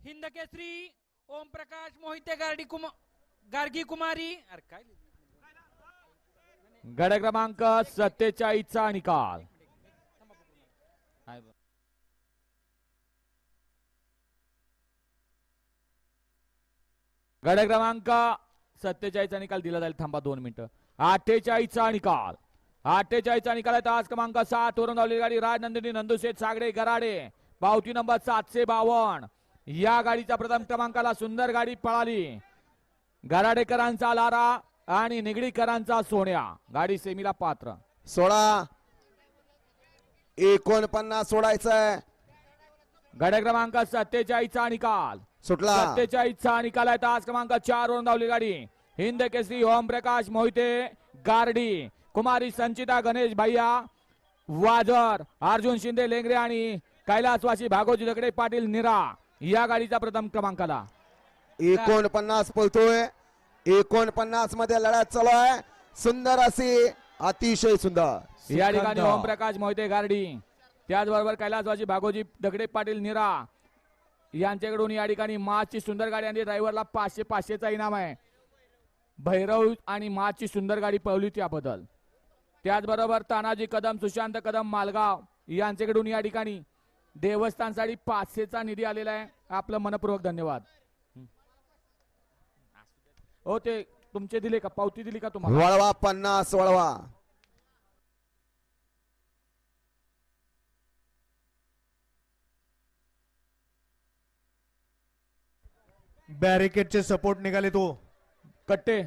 हिंद केसरी ओमप्रकाश मोहिते गार्गी कुमारी. अरे काय गड क्रमांक 47 चा निकाल. गड क्रमांक 47 चा निकाल दिला जाईल. थांबा 2 मिनिटं. 48 चा निकाल. 48 चा निकाल आहे. तास क्रमांक 7 वरून धावलेली गाडी राजनंदिनी नंदुशेठ सागडे गराडे, पावती नंबर 752. या गाडीच्या प्रथम क्रमांकाला सुंदर गाडी पळाली. गराडेकरांचा लारा आणि निगडीकरांचा सोन्या. गाडी सेमीला पात्र. 49 सोडायचंय. गाड्या क्रमांक 47 चा निकाल सुटला. 47 चा निकाल आहे. तास क्रमांक 4 वरून धावली गाडी हिंद केसरी ओमप्रकाश मोहिते गार्डी, कुमारी संचिता गणेश भैया वाजर, अर्जुन शिंदे लेंगरे आणि कैलासवासी भागोजी दगडे पाटील निरा. या गाडीचा प्रथम क्रमांकाला. 49 पळतोय. 49 मध्ये लढत चालू आहे. सुंदर अशी, अतिशय सुंदर. या ठिकाणी ओमप्रकाश मोहिते गार्डी, त्याचबरोबर कैलासवासी भागोजी दगडे पाटील निरा यांच्याकडून या ठिकाणी माची सुंदर गाडी आणि ड्रायव्हरला 500 इनाम आहे. भैरव आणि माची सुंदर गाडी पळवली त्याबद्दल. त्याचबरोबर तानाजी कदम, सुशांत कदम मालगाव यांच्याकडून या ठिकाणी देवस्थानसाठी 500 निधी आलेला आहे. आपलं मनपूर्वक धन्यवाद. हो ते तुमचे दिले का, पावती दिली का तुम्हाला? वळवा 50 वळवा. बॅरिकेडचे सपोर्ट निघाले तो. कट्टे